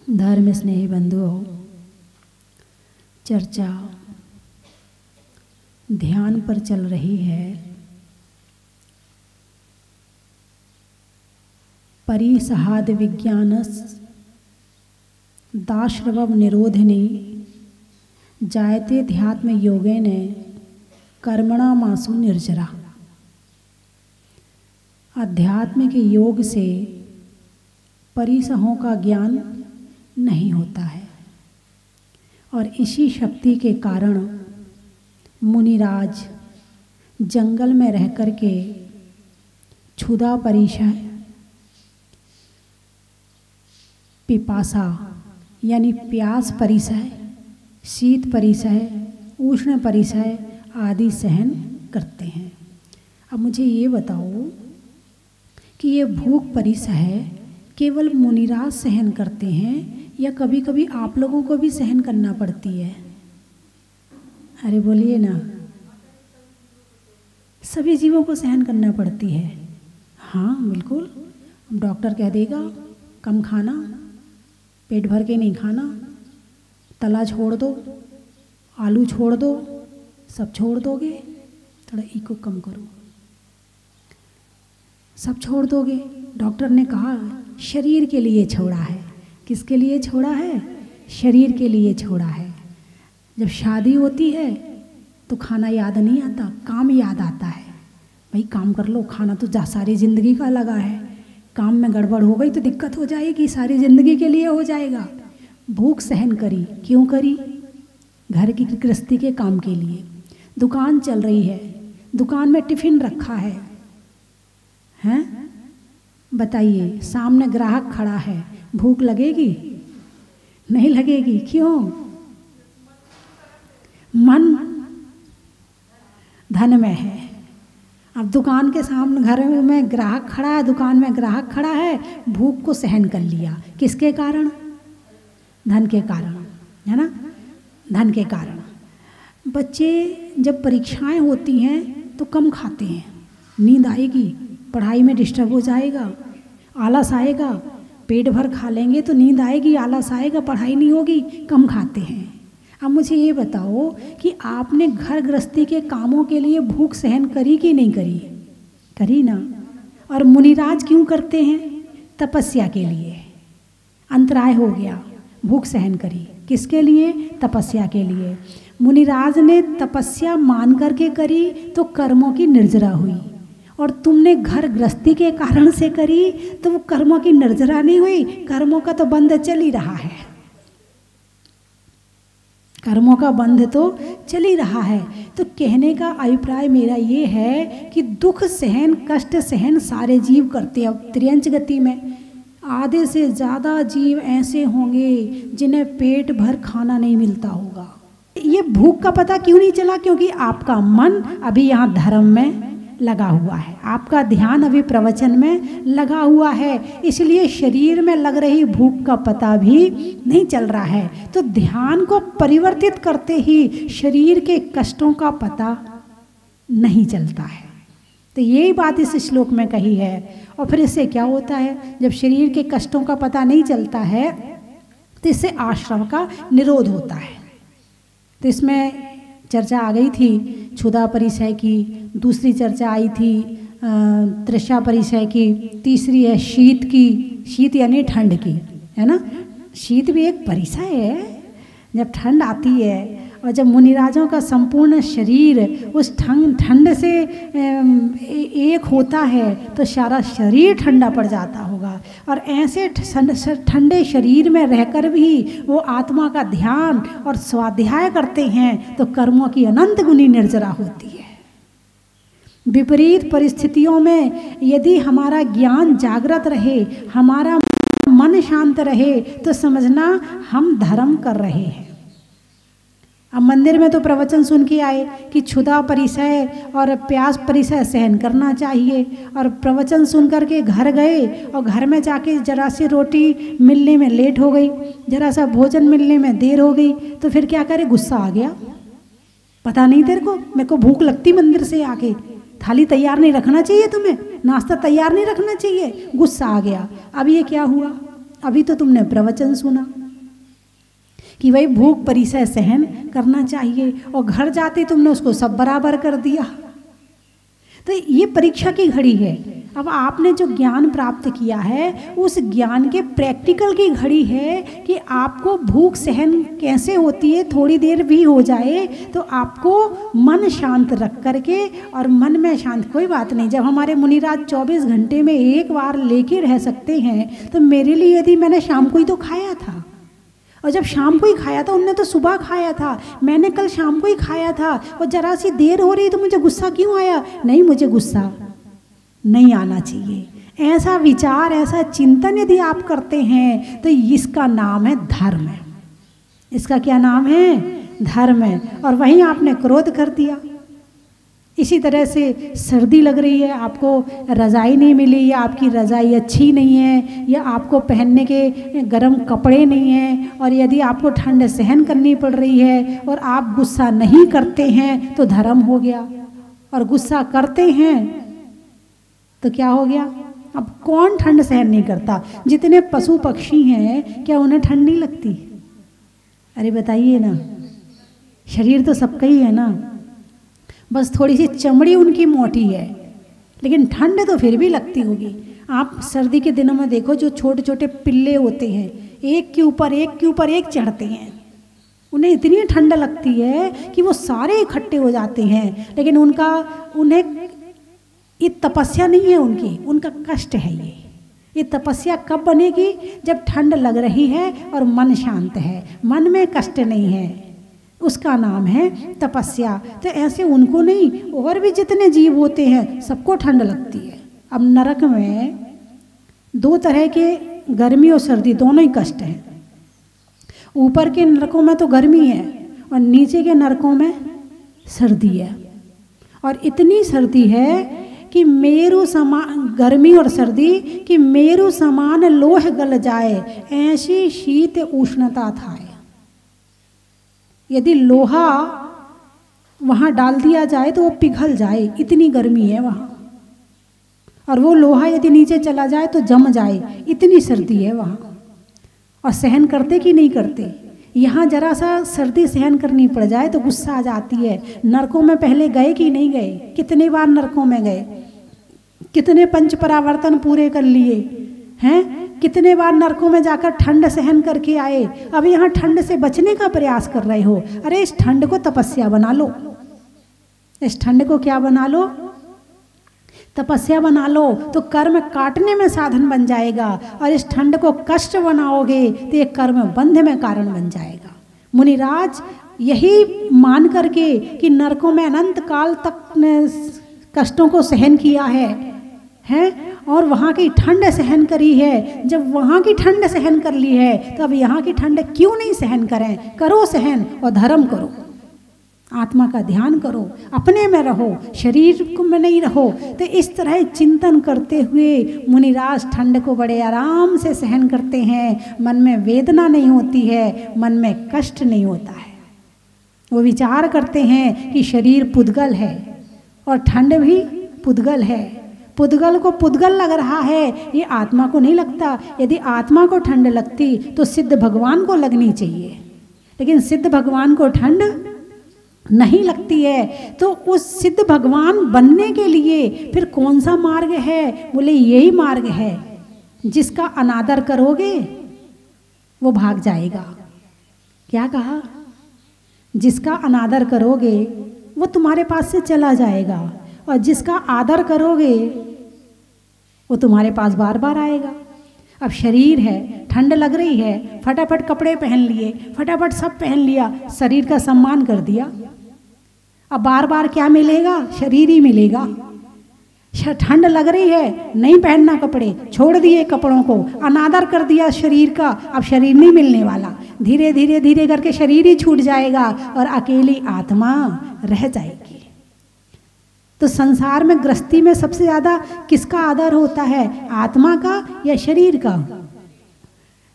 धर्म स्नेही बंधुओं, चर्चा ध्यान पर चल रही है। परिसहाद विज्ञानस दाश्रवम निरोधिनी जायते ध्यात्म योगेन कर्मणा मासु निर्जरा। अध्यात्म के योग से परिसहों का ज्ञान नहीं होता है और इसी शक्ति के कारण मुनिराज जंगल में रह कर के क्षुधा परिसह, पिपासा यानी प्यास परिसह, शीत परिसह, उष्ण परिसह आदि सहन करते हैं। अब मुझे ये बताओ कि ये भूख परिसह केवल मुनिराज सहन करते हैं या कभी कभी आप लोगों को भी सहन करना पड़ती है? अरे बोलिए ना। सभी जीवों को सहन करना पड़ती है। हाँ बिल्कुल, डॉक्टर कह देगा कम खाना, पेट भर के नहीं खाना, तला छोड़ दो, आलू छोड़ दो, सब छोड़ दोगे, थोड़ा इको कम करो, सब छोड़ दोगे। डॉक्टर ने कहा शरीर के लिए छोड़ा है। किसके लिए छोड़ा है? शरीर के लिए छोड़ा है। जब शादी होती है तो खाना याद नहीं आता, काम याद आता है। भाई काम कर लो, खाना तो सारी ज़िंदगी का लगा है, काम में गड़बड़ हो गई तो दिक्कत हो जाएगी, सारी ज़िंदगी के लिए हो जाएगा। भूख सहन करी, क्यों करी? घर की गृहस्थी के काम के लिए। दुकान चल रही है, दुकान में टिफ़िन रखा है, हैं? बताइए, सामने ग्राहक खड़ा है, भूख लगेगी? नहीं लगेगी। क्यों? मन धन में है। अब दुकान के सामने, घर में ग्राहक खड़ा है, दुकान में ग्राहक खड़ा है, भूख को सहन कर लिया। किसके कारण? धन के कारण, है ना? धन के कारण। बच्चे जब परीक्षाएं होती हैं तो कम खाते हैं, नींद आएगी, पढ़ाई में डिस्टर्ब हो जाएगा, आलस आएगा। पेट भर खा लेंगे तो नींद आएगी, आलस आएगा, पढ़ाई नहीं होगी, कम खाते हैं। अब मुझे ये बताओ कि आपने घर गृहस्थी के कामों के लिए भूख सहन करी कि नहीं करी? करी ना। और मुनिराज क्यों करते हैं? तपस्या के लिए। अंतराय हो गया, भूख सहन करी। किसके लिए? तपस्या के लिए। मुनिराज ने तपस्या मान करके करी तो कर्मों की निर्जरा हुई, और तुमने घर गृहस्थी के कारण से करी तो वो कर्मों की निर्जरा नहीं हुई, कर्मों का तो बंध चल ही रहा है। कर्मों का बंध तो चल ही रहा है। तो कहने का अभिप्राय मेरा ये है कि दुख सहन, कष्ट सहन सारे जीव करते हैं। अब त्रियंच गति में आधे से ज़्यादा जीव ऐसे होंगे जिन्हें पेट भर खाना नहीं मिलता होगा। ये भूख का पता क्यों नहीं चला? क्योंकि आपका मन अभी यहाँ धर्म में लगा हुआ है, आपका ध्यान अभी प्रवचन में लगा हुआ है, इसलिए शरीर में लग रही भूख का पता भी नहीं चल रहा है। तो ध्यान को परिवर्तित करते ही शरीर के कष्टों का पता नहीं चलता है। तो यही बात इस श्लोक में कही है। और फिर इससे क्या होता है? जब शरीर के कष्टों का पता नहीं चलता है तो इससे आश्रम का निरोध होता है। तो इसमें चर्चा आ गई थी क्षुधा परिसय की, दूसरी चर्चा आई थी तृष्णा परिसय की, तीसरी है शीत की, शीत यानी ठंड की, है ना? शीत भी एक परिसय है। जब ठंड आती है और जब मुनिराजों का संपूर्ण शरीर उस ठंड से एक होता है तो सारा शरीर ठंडा पड़ जाता होगा। और ऐसे ठंडे शरीर में रहकर भी वो आत्मा का ध्यान और स्वाध्याय करते हैं तो कर्मों की अनंत गुनी निर्जरा होती है। विपरीत परिस्थितियों में यदि हमारा ज्ञान जागृत रहे, हमारा मन शांत रहे, तो समझना हम धर्म कर रहे हैं। अब मंदिर में तो प्रवचन सुन के आए कि क्षुधा परिसय और प्यास परिसय सहन करना चाहिए, और प्रवचन सुन करके घर गए और घर में जाके जरा सी रोटी मिलने में लेट हो गई, जरा सा भोजन मिलने में देर हो गई, तो फिर क्या करे? गुस्सा आ गया। पता नहीं तेरे को, मेरे को भूख लगती मंदिर से आके, थाली तैयार नहीं रखना चाहिए तुम्हें, नाश्ता तैयार नहीं रखना चाहिए, गुस्सा आ गया। अब ये क्या हुआ? अभी तो तुमने प्रवचन सुना कि भाई भूख परिसय सहन करना चाहिए, और घर जाते तुमने उसको सब बराबर कर दिया। तो ये परीक्षा की घड़ी है। अब आपने जो ज्ञान प्राप्त किया है उस ज्ञान के प्रैक्टिकल की घड़ी है कि आपको भूख सहन कैसे होती है, थोड़ी देर भी हो जाए तो आपको मन शांत रख करके, और मन में शांत कोई बात नहीं। जब हमारे मुनिराज 24 घंटे में एक बार लेके रह सकते हैं तो मेरे लिए यदि मैंने शाम को ही तो खाया था, और जब शाम को ही खाया था, उनने तो सुबह खाया था, मैंने कल शाम को ही खाया था, और जरा सी देर हो रही तो मुझे गुस्सा क्यों आया? नहीं, मुझे गुस्सा नहीं आना चाहिए। ऐसा विचार, ऐसा चिंतन यदि आप करते हैं तो इसका नाम है धर्म। इसका क्या नाम है? धर्म है। और वहीं आपने क्रोध कर दिया। इसी तरह से सर्दी लग रही है, आपको रज़ाई नहीं मिली, या आपकी रज़ाई अच्छी नहीं है, या आपको पहनने के गर्म कपड़े नहीं हैं, और यदि आपको ठंड सहन करनी पड़ रही है और आप गुस्सा नहीं करते हैं तो धर्म हो गया, और गुस्सा करते हैं तो क्या हो गया? अब कौन ठंड सहन नहीं करता? जितने पशु पक्षी हैं क्या उन्हें ठंड नहीं लगती? अरे बताइए ना, शरीर तो सबका ही है ना, बस थोड़ी सी चमड़ी उनकी मोटी है, लेकिन ठंड तो फिर भी लगती होगी। आप सर्दी के दिनों में देखो, जो छोटे छोटे पिल्ले होते हैं, एक के ऊपर एक चढ़ते हैं, उन्हें इतनी ठंड लगती है कि वो सारे इकट्ठे हो जाते हैं, लेकिन उन्हें ये तपस्या नहीं है, उनका कष्ट है। ये तपस्या कब बनेगी? जब ठंड लग रही है और मन शांत है, मन में कष्ट नहीं है, उसका नाम है तपस्या। तो ऐसे उनको नहीं, और भी जितने जीव होते हैं सबको ठंड लगती है। अब नरक में दो तरह के, गर्मी और सर्दी दोनों ही कष्ट हैं। ऊपर के नरकों में तो गर्मी है और नीचे के नरकों में सर्दी है, और इतनी सर्दी है कि मेरु समान, गर्मी और सर्दी कि मेरु समान लोह गल जाए, ऐसी शीत उष्णता था। यदि लोहा वहाँ डाल दिया जाए तो वो पिघल जाए, इतनी गर्मी है वहाँ, और वो लोहा यदि नीचे चला जाए तो जम जाए, इतनी सर्दी है वहाँ। और सहन करते कि नहीं करते? यहाँ जरा सा सर्दी सहन करनी पड़ जाए तो गुस्सा आ जाती है। नरकों में पहले गए कि नहीं गए? कितने बार नरकों में गए? कितने पंच परावर्तन पूरे कर लिए हैं? कितने बार नरकों में जाकर ठंड सहन करके आए? अब यहाँ ठंड से बचने का प्रयास कर रहे हो। अरे इस ठंड को तपस्या बना लो। इस ठंड को क्या बना लो? तपस्या बना लो, तो कर्म काटने में साधन बन जाएगा, और इस ठंड को कष्ट बनाओगे तो ये कर्म बंध में कारण बन जाएगा। मुनिराज यही मान करके कि नरकों में अनंत काल तक ने कष्टों को सहन किया है और वहाँ की ठंड सहन करी है। जब वहाँ की ठंड सहन कर ली है तो अब यहाँ की ठंड क्यों नहीं सहन करें? करो सहन, और धर्म करो, आत्मा का ध्यान करो, अपने में रहो, शरीर में नहीं रहो। तो इस तरह चिंतन करते हुए मुनिराज ठंड को बड़े आराम से सहन करते हैं। मन में वेदना नहीं होती है, मन में कष्ट नहीं होता है। वो विचार करते हैं कि शरीर पुद्गल है और ठंड भी पुद्गल है। पुद्गल को पुद्गल लग रहा है, ये आत्मा को नहीं लगता। यदि आत्मा को ठंड लगती तो सिद्ध भगवान को लगनी चाहिए, लेकिन सिद्ध भगवान को ठंड नहीं लगती है। तो उस सिद्ध भगवान बनने के लिए फिर कौन सा मार्ग है? बोले यही मार्ग है, जिसका अनादर करोगे वो भाग जाएगा। क्या कहा? जिसका अनादर करोगे वो तुम्हारे पास से चला जाएगा, और जिसका आदर करोगे वो तुम्हारे पास बार बार आएगा। अब शरीर है, ठंड लग रही है, फटाफट कपड़े पहन लिए, फटाफट सब पहन लिया, शरीर का सम्मान कर दिया। अब बार बार क्या मिलेगा? शरीर ही मिलेगा। ठंड लग रही है, नहीं पहनना कपड़े, छोड़ दिए कपड़ों को, अनादर कर दिया शरीर का, अब शरीर नहीं मिलने वाला। धीरे धीरे धीरे करके शरीर ही छूट जाएगा और अकेली आत्मा रह जाएगी। तो संसार में गृहस्थी में सबसे ज़्यादा किसका आदर होता है? आत्मा का या शरीर का?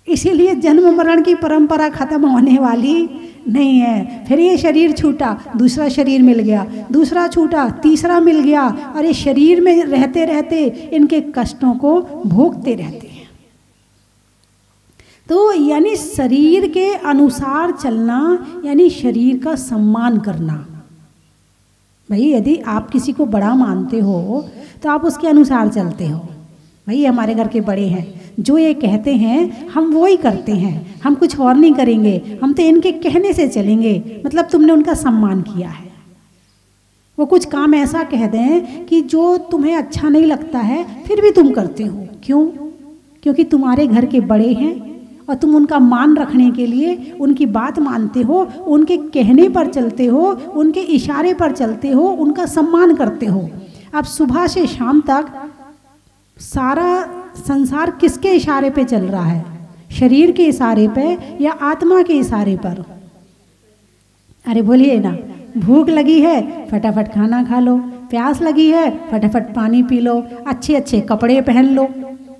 इसीलिए जन्म मरण की परंपरा खत्म होने वाली नहीं है। फिर ये शरीर छूटा, दूसरा शरीर मिल गया, दूसरा छूटा, तीसरा मिल गया, और ये शरीर में रहते रहते इनके कष्टों को भोगते रहते हैं। तो यानी शरीर के अनुसार चलना यानी शरीर का सम्मान करना। भाई यदि आप किसी को बड़ा मानते हो तो आप उसके अनुसार चलते हो। भाई हमारे घर के बड़े हैं, जो ये कहते हैं हम वो ही करते हैं, हम कुछ और नहीं करेंगे, हम तो इनके कहने से चलेंगे, मतलब तुमने उनका सम्मान किया है। वो कुछ काम ऐसा कह दें कि जो तुम्हें अच्छा नहीं लगता है फिर भी तुम करते हो। क्यों? क्योंकि तुम्हारे घर के बड़े हैं और तुम उनका मान रखने के लिए उनकी बात मानते हो, उनके कहने पर चलते हो, उनके इशारे पर चलते हो, उनका सम्मान करते हो। अब सुबह से शाम तक सारा संसार किसके इशारे पे चल रहा है? शरीर के इशारे पे या आत्मा के इशारे पर? अरे बोलिए ना। भूख लगी है फटाफट खाना खा लो, प्यास लगी है फटाफट पानी पी लो, अच्छे अच्छे कपड़े पहन लो।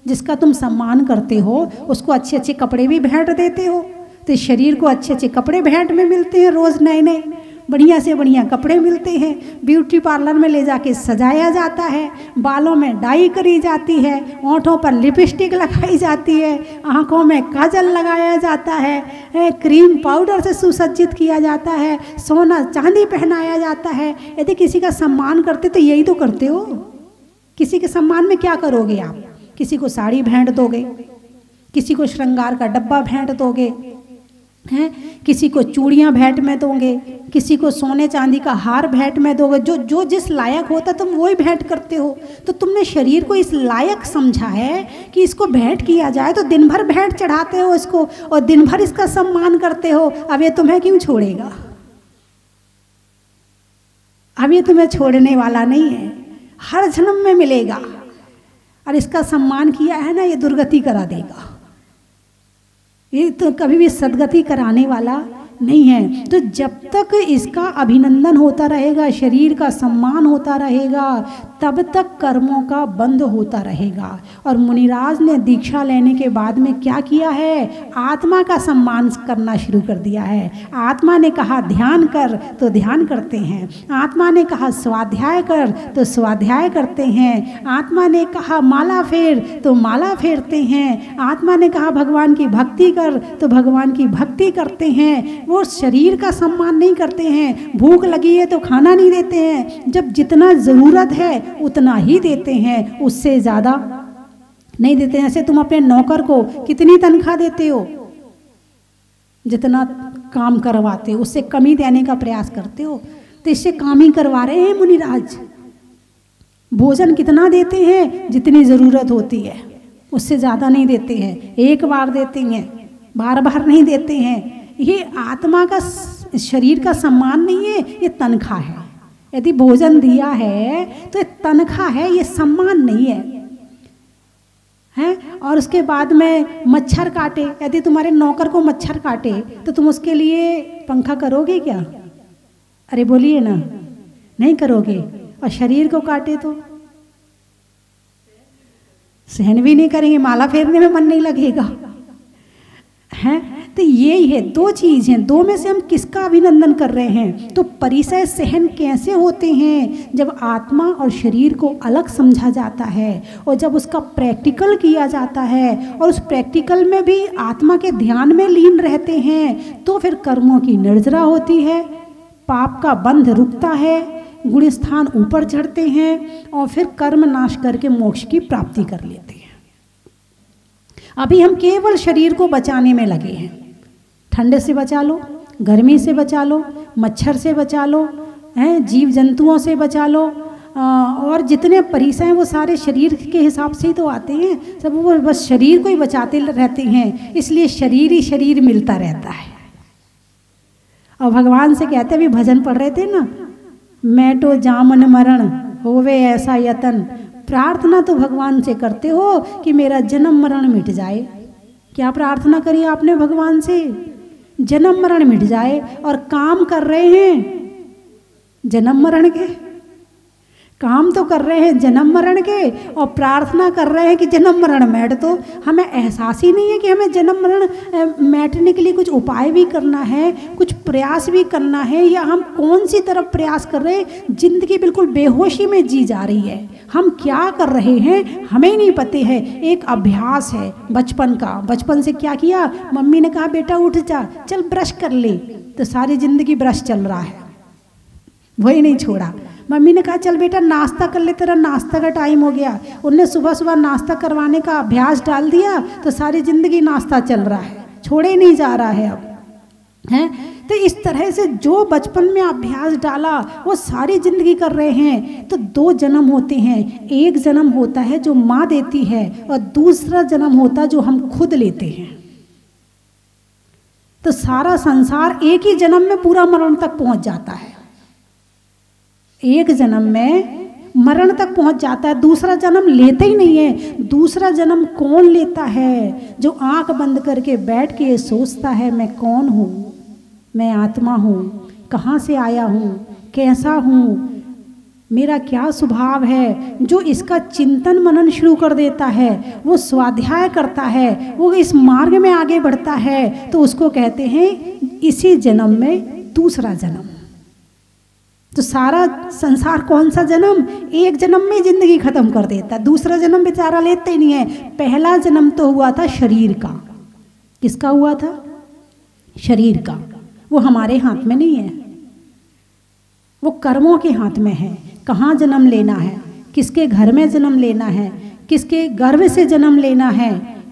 जिसका तुम सम्मान करते हो उसको अच्छे अच्छे कपड़े भी भेंट देते हो। तो शरीर को अच्छे अच्छे कपड़े भेंट में मिलते हैं, रोज़ नए नए बढ़िया से बढ़िया कपड़े मिलते हैं। ब्यूटी पार्लर में ले जाके सजाया जाता है, बालों में डाई करी जाती है, होंठों पर लिपस्टिक लगाई जाती है, आँखों में काजल लगाया जाता है, क्रीम पाउडर से सुसज्जित किया जाता है, सोना चांदी पहनाया जाता है। यदि किसी का सम्मान करते तो यही तो करते हो। किसी के सम्मान में क्या करोगे आप? किसी को साड़ी भेंट दोगे, किसी को श्रृंगार का डब्बा भेंट दोगे, हैं, किसी को चूड़ियाँ भेंट में दोगे, किसी को सोने चांदी का हार भेंट में दोगे। जो जो जिस लायक होता तुम वही भेंट करते हो। तो तुमने शरीर को इस लायक समझा है कि इसको भेंट किया जाए, तो दिन भर भेंट चढ़ाते हो इसको और दिन भर इसका सम्मान करते हो। अब ये तुम्हें क्यों छोड़ेगा? अब ये तुम्हें छोड़ने वाला नहीं है, हर जन्म में मिलेगा। और इसका सम्मान किया है ना, ये दुर्गति करा देगा, ये तो कभी भी सदगति कराने वाला नहीं है। तो जब तक इसका अभिनंदन होता रहेगा, शरीर का सम्मान होता रहेगा, तब तक कर्मों का बंध होता रहेगा। और मुनिराज ने दीक्षा लेने के बाद में क्या किया है? आत्मा का सम्मान करना शुरू कर दिया है। आत्मा ने कहा ध्यान कर तो ध्यान करते हैं, आत्मा ने कहा स्वाध्याय कर तो स्वाध्याय करते हैं, आत्मा ने कहा माला फेर तो माला फेरते हैं, आत्मा ने कहा भगवान की भक्ति कर तो भगवान की भक्ति करते हैं। वो शरीर का सम्मान नहीं करते हैं। भूख लगी है तो खाना नहीं देते हैं, जब जितना ज़रूरत है उतना ही देते हैं, उससे ज़्यादा नहीं देते हैं। ऐसे तुम अपने नौकर को कितनी तनख्वाह देते हो? जितना काम करवाते हो उससे कमी देने का प्रयास करते हो। तो इससे काम ही करवा रहे हैं मुनिराज। भोजन कितना देते हैं? जितनी ज़रूरत होती है, उससे ज़्यादा नहीं देते हैं। एक बार देते हैं, बार बार नहीं देते हैं। ये आत्मा का शरीर का सम्मान नहीं है, ये तनख्वाह है। यदि भोजन दिया है तो ये तनख्वाह है, ये सम्मान नहीं है, हैं? और उसके बाद में मच्छर काटे, यदि तुम्हारे नौकर को मच्छर काटे तो तुम उसके लिए पंखा करोगे क्या? अरे बोलिए ना, नहीं करोगे। और शरीर को काटे तो सहन भी नहीं करेंगे, माला फेरने में मन नहीं लगेगा, हैं? तो यही है, दो चीज़ हैं, दो में से हम किसका अभिनंदन कर रहे हैं? तो परिसय सहन कैसे होते हैं? जब आत्मा और शरीर को अलग समझा जाता है और जब उसका प्रैक्टिकल किया जाता है और उस प्रैक्टिकल में भी आत्मा के ध्यान में लीन रहते हैं, तो फिर कर्मों की निर्जरा होती है, पाप का बंध रुकता है, गुण स्थान ऊपर चढ़ते हैं और फिर कर्म नाश करके मोक्ष की प्राप्ति कर लेते हैं। अभी हम केवल शरीर को बचाने में लगे हैं। ठंड से बचा लो, गर्मी से बचा लो, मच्छर से बचा लो, हैं, जीव जंतुओं से बचा लो, और जितने परिसर हैं वो सारे शरीर के हिसाब से ही तो आते हैं। सब वो बस शरीर को ही बचाते रहते हैं, इसलिए शरीर ही शरीर मिलता रहता है। और भगवान से कहते भी भजन पढ़ रहे थे ना, मैं तो जामन मरण होवे ऐसा यतन। प्रार्थना तो भगवान से करते हो कि मेरा जन्म मरण मिट जाए। क्या प्रार्थना करी आपने भगवान से? जन्म मरण मिट जाए। और काम कर रहे हैं जन्म मरण के, काम तो कर रहे हैं जन्म मरण के और प्रार्थना कर रहे हैं कि जन्म मरण मिट, तो हमें एहसास ही नहीं है कि हमें जन्म मरण मिटने के लिए कुछ उपाय भी करना है, कुछ प्रयास भी करना है, या हम कौन सी तरफ प्रयास कर रहे हैं। जिंदगी बिल्कुल बेहोशी में जी जा रही है, हम क्या कर रहे हैं हमें नहीं पता है। एक अभ्यास है बचपन का, बचपन से क्या किया, मम्मी ने कहा बेटा उठ जा, चल ब्रश कर ले, तो सारी जिंदगी ब्रश चल रहा है, वही नहीं छोड़ा। मम्मी ने कहा चल बेटा नाश्ता कर ले, तेरा नाश्ता का टाइम हो गया, उनने सुबह सुबह नाश्ता करवाने का अभ्यास डाल दिया, तो सारी जिंदगी नाश्ता चल रहा है, छोड़े ही नहीं जा रहा है अब, हैं। तो इस तरह से जो बचपन में अभ्यास डाला वो सारी जिंदगी कर रहे हैं। तो 2 जन्म होते हैं, एक जन्म होता है जो माँ देती है और दूसरा जन्म होता है जो हम खुद लेते हैं। तो सारा संसार एक ही जन्म में पूरा मरण तक पहुंच जाता है, एक जन्म में मरण तक पहुंच जाता है, दूसरा जन्म लेते ही नहीं है। दूसरा जन्म कौन लेता है? जो आंख बंद करके बैठ के सोचता है मैं कौन हूँ, मैं आत्मा हूँ, कहाँ से आया हूँ, कैसा हूँ, मेरा क्या स्वभाव है। जो इसका चिंतन मनन शुरू कर देता है, वो स्वाध्याय करता है, वो इस मार्ग में आगे बढ़ता है, तो उसको कहते हैं इसी जन्म में दूसरा जन्म। तो सारा संसार कौन सा जन्म, एक जन्म में जिंदगी खत्म कर देता है, दूसरा जन्म बेचारा लेते ही नहीं है। पहला जन्म तो हुआ था शरीर का, किसका हुआ था? शरीर का। वो हमारे हाथ में नहीं है, वो कर्मों के हाथ में है। कहाँ जन्म लेना है, किसके घर में जन्म लेना है, किसके गर्भ से जन्म लेना है,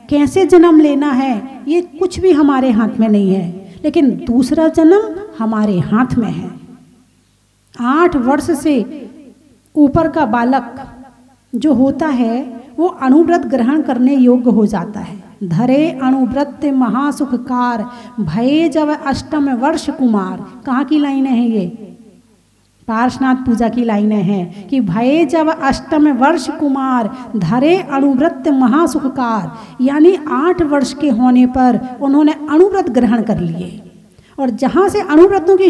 कैसे जन्म लेना है, ये कुछ भी हमारे हाथ में नहीं है। लेकिन दूसरा जन्म हमारे हाथ में है। 8 वर्ष से ऊपर का बालक जो होता है वो अणुव्रत ग्रहण करने योग्य हो जाता है। धरे अणुव्रत महासुखकार, भये जब अष्टम वर्ष कुमार। कहाँ की लाइनें हैं ये? पार्श्वनाथ पूजा की लाइनें हैं कि भये जब अष्टम वर्ष कुमार, धरे अणुव्रत महासुखकार। यानी 8 वर्ष के होने पर उन्होंने अणुव्रत ग्रहण कर लिए, और जहाँ से अणुव्रतों की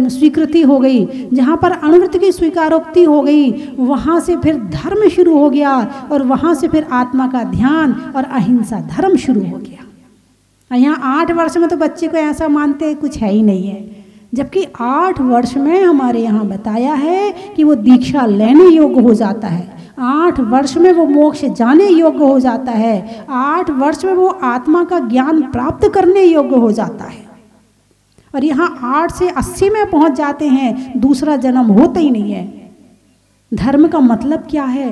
स्वीकृति हो गई, जहाँ पर अणुव्रत की स्वीकारोक्ति हो गई, वहाँ से फिर धर्म शुरू हो गया, और वहाँ से फिर आत्मा का ध्यान और अहिंसा धर्म शुरू हो गया। यहाँ 8 वर्ष में तो बच्चे को ऐसा मानते कुछ है ही नहीं है, जबकि 8 वर्ष में हमारे यहाँ बताया है कि वो दीक्षा लेने योग्य हो जाता है। 8 वर्ष में वो मोक्ष जाने योग्य हो जाता है। 8 वर्ष में वो आत्मा का ज्ञान प्राप्त करने योग्य हो जाता है। और यहाँ 8 से 80 में पहुँच जाते हैं, दूसरा जन्म होता ही नहीं है। धर्म का मतलब क्या है?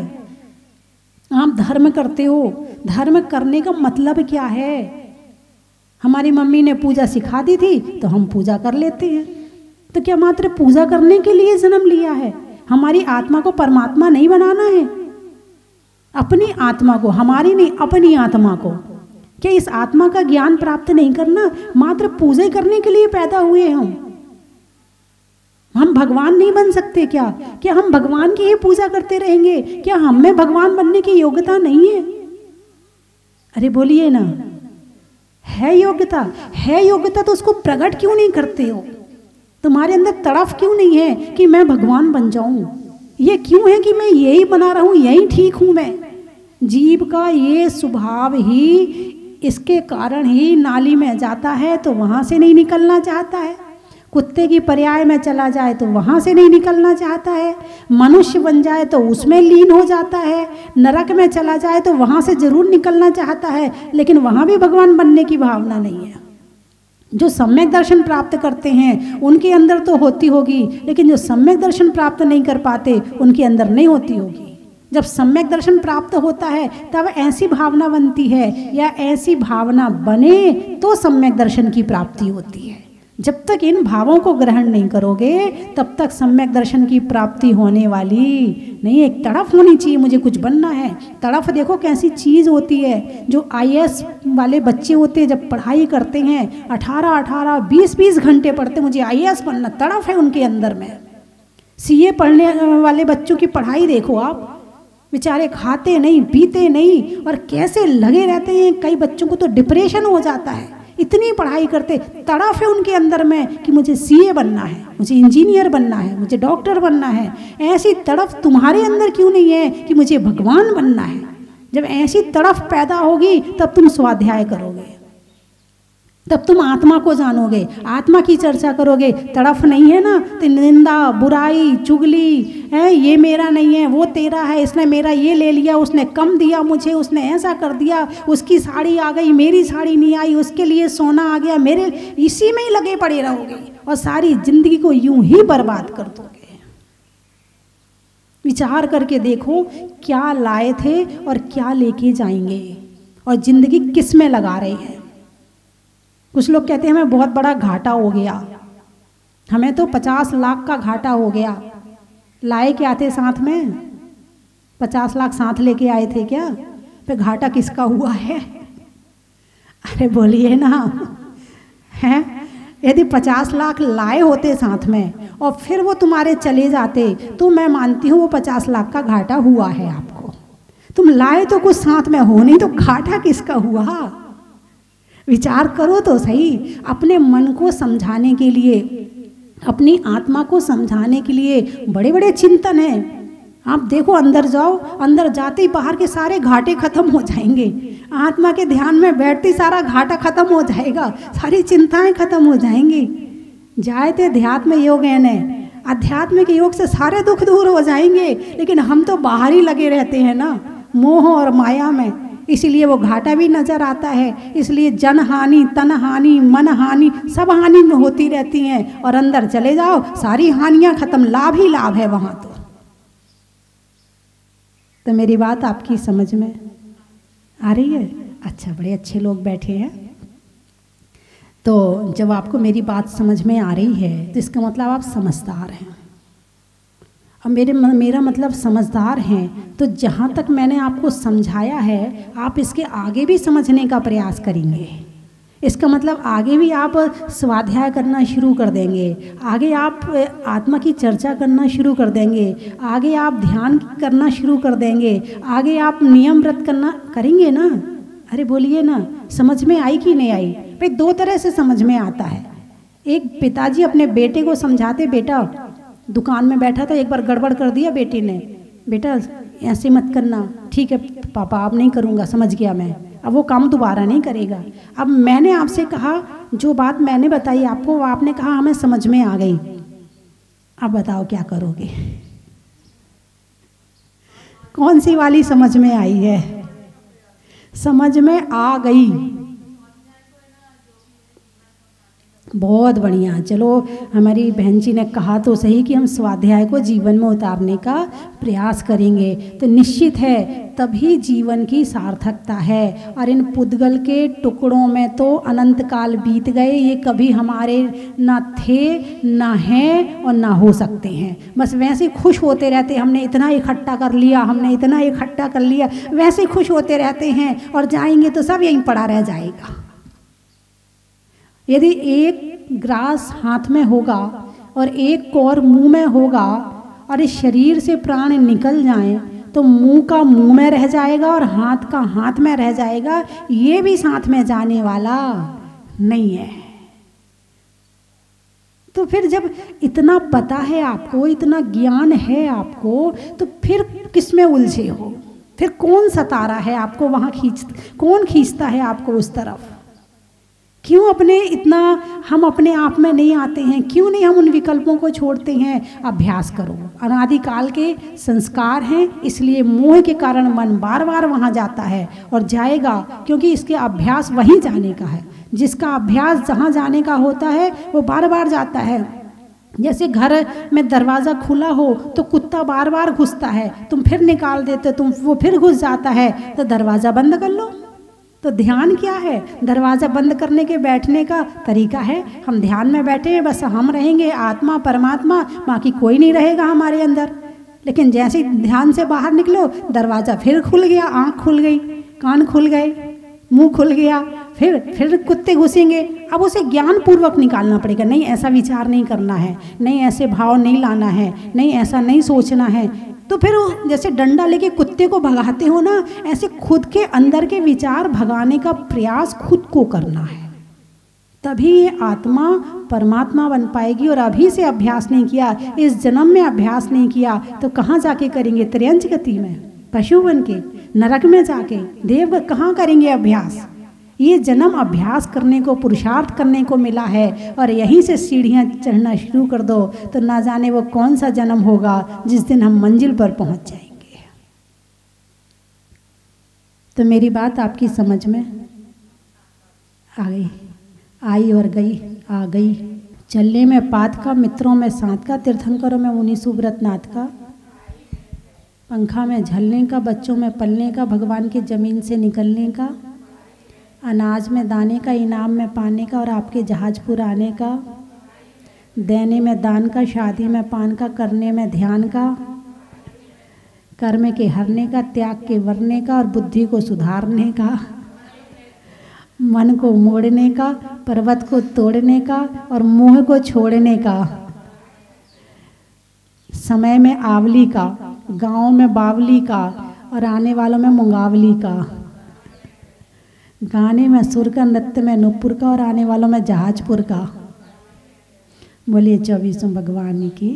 आप धर्म करते हो, धर्म करने का मतलब क्या है? हमारी मम्मी ने पूजा सिखा दी थी तो हम पूजा कर लेते हैं। तो क्या मात्र पूजा करने के लिए जन्म लिया है? हमारी आत्मा को परमात्मा नहीं बनाना है? अपनी आत्मा को, हमारी नहीं, अपनी आत्मा को। क्या इस आत्मा का ज्ञान प्राप्त नहीं करना? मात्र पूजा करने के लिए पैदा हुए हम भगवान नहीं बन सकते क्या? क्या हम भगवान की ही पूजा करते रहेंगे? क्या हम में भगवान बनने की योग्यता नहीं है? अरे बोलिए ना, है योग्यता? है योग्यता तो उसको प्रकट क्यों नहीं करते हो? तुम्हारे अंदर तड़फ क्यों नहीं है कि मैं भगवान बन जाऊं? ये क्यों है कि मैं यही बना रहा हूं, यही ठीक हूं मैं? जीव का ये स्वभाव ही, इसके कारण ही नाली में जाता है तो वहां से नहीं निकलना चाहता है। कुत्ते की पर्याय में चला जाए तो वहाँ से नहीं निकलना चाहता है। मनुष्य बन जाए तो उसमें लीन हो जाता है। नरक में चला जाए तो वहाँ से जरूर निकलना चाहता है, लेकिन वहाँ भी भगवान बनने की भावना नहीं है। जो सम्यक दर्शन प्राप्त करते हैं उनके अंदर तो होती होगी, लेकिन जो सम्यक दर्शन प्राप्त नहीं कर पाते उनके अंदर नहीं होती होगी। जब सम्यक दर्शन प्राप्त होता है तब ऐसी भावना बनती है, या ऐसी भावना बने तो सम्यक दर्शन की प्राप्ति होती है। जब तक इन भावों को ग्रहण नहीं करोगे तब तक सम्यक दर्शन की प्राप्ति होने वाली नहीं। एक तड़फ होनी चाहिए, मुझे कुछ बनना है। तड़फ देखो कैसी चीज़ होती है। जो IAS वाले बच्चे होते हैं जब पढ़ाई करते हैं 18-18, 20-20 घंटे पढ़ते, मुझे IAS बनना, तड़फ है उनके अंदर में। CA पढ़ने वाले बच्चों की पढ़ाई देखो आप, बेचारे खाते नहीं पीते नहीं और कैसे लगे रहते हैं। कई बच्चों को तो डिप्रेशन हो जाता है, इतनी पढ़ाई करते, तड़फ है उनके अंदर में कि मुझे सीए बनना है, मुझे इंजीनियर बनना है, मुझे डॉक्टर बनना है। ऐसी तड़फ तुम्हारे अंदर क्यों नहीं है कि मुझे भगवान बनना है? जब ऐसी तड़फ पैदा होगी तब तुम स्वाध्याय करोगे, तब तुम आत्मा को जानोगे, आत्मा की चर्चा करोगे। तड़फ नहीं है ना तो निंदा, बुराई, चुगली है, ये मेरा नहीं है, वो तेरा है, इसने मेरा ये ले लिया, उसने कम दिया मुझे, उसने ऐसा कर दिया, उसकी साड़ी आ गई, मेरी साड़ी नहीं आई, उसके लिए सोना आ गया, मेरे, इसी में ही लगे पड़े रहोगे और सारी जिंदगी को यूं ही बर्बाद कर दोगे। विचार करके देखो क्या लाए थे और क्या लेके जाएंगे, और जिंदगी किस में लगा रहे हैं। कुछ लोग कहते हैं हमें बहुत बड़ा घाटा हो गया, हमें तो 50 लाख का घाटा हो गया। लाए क्या थे साथ में? 50 लाख साथ लेके आए थे क्या? फिर घाटा किसका हुआ है? अरे बोलिए ना, हैं? यदि 50 लाख लाए होते साथ में और फिर वो तुम्हारे चले जाते तो मैं मानती हूँ वो 50 लाख का घाटा हुआ है आपको। तुम लाए तो कुछ साथ में हो नहीं, तो घाटा किसका हुआ? विचार करो तो सही। अपने मन को समझाने के लिए, अपनी आत्मा को समझाने के लिए बड़े बड़े चिंतन हैं। आप देखो, अंदर जाओ, अंदर जाते ही बाहर के सारे घाटे खत्म हो जाएंगे। आत्मा के ध्यान में बैठते सारा घाटा खत्म हो जाएगा, सारी चिंताएं खत्म हो जाएंगी। जायते अध्यात्म योग है, आध्यात्मिक योग से सारे दुख दूर हो जाएंगे। लेकिन हम तो बाहर ही लगे रहते हैं ना, मोह और माया में, इसीलिए वो घाटा भी नजर आता है। इसलिए जन हानि, तन हानि, मन हानि, सब हानि में होती रहती हैं। और अंदर चले जाओ, सारी हानियां खत्म, लाभ ही लाभ है वहां। तो मेरी बात आपकी समझ में आ रही है? अच्छा, बड़े अच्छे लोग बैठे हैं। तो जब आपको मेरी बात समझ में आ रही है तो इसका मतलब आप समझदार हैं। अब मेरा मतलब समझदार हैं तो जहाँ तक मैंने आपको समझाया है आप इसके आगे भी समझने का प्रयास करेंगे। इसका मतलब आगे भी आप स्वाध्याय करना शुरू कर देंगे, आगे आप आत्मा की चर्चा करना शुरू कर देंगे, आगे आप ध्यान करना शुरू कर देंगे, आगे आप नियम व्रत करना करेंगे ना। अरे बोलिए ना, समझ में आई कि नहीं आई? भाई दो तरह से समझ में आता है। एक पिताजी अपने बेटे को समझाते, बेटा दुकान में बैठा था, एक बार गड़बड़ कर दिया बेटी ने, बेटा ऐसे मत करना। ठीक है पापा, अब नहीं करूँगा, समझ गया मैं। अब वो काम दोबारा नहीं करेगा। अब मैंने आपसे कहा, जो बात मैंने बताई आपको, आपने कहा हमें समझ में आ गई। अब बताओ क्या करोगे? कौन सी वाली समझ में आई है? समझ में आ गई, बहुत बढ़िया। चलो, हमारी बहन जी ने कहा तो सही कि हम स्वाध्याय को जीवन में उतारने का प्रयास करेंगे, तो निश्चित है तभी जीवन की सार्थकता है। और इन पुद्गल के टुकड़ों में तो अनंत काल बीत गए, ये कभी हमारे ना थे, ना हैं और ना हो सकते हैं। बस वैसे खुश होते रहते, हमने इतना इकट्ठा कर लिया, हमने इतना इकट्ठा कर लिया, वैसे खुश होते रहते हैं और जाएंगे तो सब यहीं पड़ा रह जाएगा। यदि एक ग्रास हाथ में होगा और एक कौर मुंह में होगा और इस शरीर से प्राण निकल जाएं तो मुंह का मुंह में रह जाएगा और हाथ का हाथ में रह जाएगा, ये भी साथ में जाने वाला नहीं है। तो फिर जब इतना पता है आपको, इतना ज्ञान है आपको, तो फिर किस में उलझे हो? फिर कौन सता रहा है आपको वहाँ कौन खींचता है आपको उस तरफ? क्यों हम अपने आप में नहीं आते हैं? क्यों नहीं हम उन विकल्पों को छोड़ते हैं? अभ्यास करो। अनादिकाल के संस्कार हैं, इसलिए मोह के कारण मन बार बार वहाँ जाता है और जाएगा, क्योंकि इसके अभ्यास वहीं जाने का है। जिसका अभ्यास जहाँ जाने का होता है वो बार बार जाता है। जैसे घर में दरवाज़ा खुला हो तो कुत्ता बार बार घुसता है, तुम फिर निकाल देते, वो फिर घुस जाता है, तो दरवाज़ा बंद कर लो। तो ध्यान क्या है? दरवाज़ा बंद करने के बैठने का तरीका है। हम ध्यान में बैठे हैं, बस हम रहेंगे, आत्मा परमात्मा, बाकी कोई नहीं रहेगा हमारे अंदर। लेकिन जैसे ही ध्यान से बाहर निकलो, दरवाज़ा फिर खुल गया, आँख खुल गई, कान खुल गए, मुंह खुल गया, फिर कुत्ते घुसेंगे। अब उसे ज्ञान पूर्वक निकालना पड़ेगा। नहीं, ऐसा विचार नहीं करना है, नहीं ऐसे भाव नहीं लाना है, नहीं ऐसा नहीं सोचना है। तो फिर जैसे डंडा लेके कुत्ते को भगाते हो ना, ऐसे खुद के अंदर के विचार भगाने का प्रयास खुद को करना है। तभी ये आत्मा परमात्मा बन पाएगी। और अभी से अभ्यास नहीं किया, इस जन्म में अभ्यास नहीं किया तो कहाँ जाके करेंगे? त्रियंच गति में, पशु बन के, नरक में जाके, देव कहाँ करेंगे अभ्यास? ये जन्म अभ्यास करने को, पुरुषार्थ करने को मिला है, और यहीं से सीढ़ियाँ चढ़ना शुरू कर दो तो ना जाने वो कौन सा जन्म होगा जिस दिन हम मंजिल पर पहुँच जाएंगे। तो मेरी बात आपकी समझ में आ गई? आई और गई, आ गई। चलने में पात का, मित्रों में साथ का, तीर्थंकरों में मुनि सुब्रत नाथ का, पंखा में झलने का, बच्चों में पलने का, भगवान की जमीन से निकलने का, अनाज में दाने का, इनाम में पाने का और आपके जहाज पुराने का, देने में दान का, शादी में पान का, करने में ध्यान का, कर्म के हरने का, त्याग के वरने का और बुद्धि को सुधारने का, मन को मोड़ने का, पर्वत को तोड़ने का और मोह को छोड़ने का, समय में आवली का, गांव में बावली का और आने वालों में मुंगावली का, गाने में सुर का, नृत्य में नुपुर का और आने वालों में जहाजपुर का। बोलिए 24 भगवान की।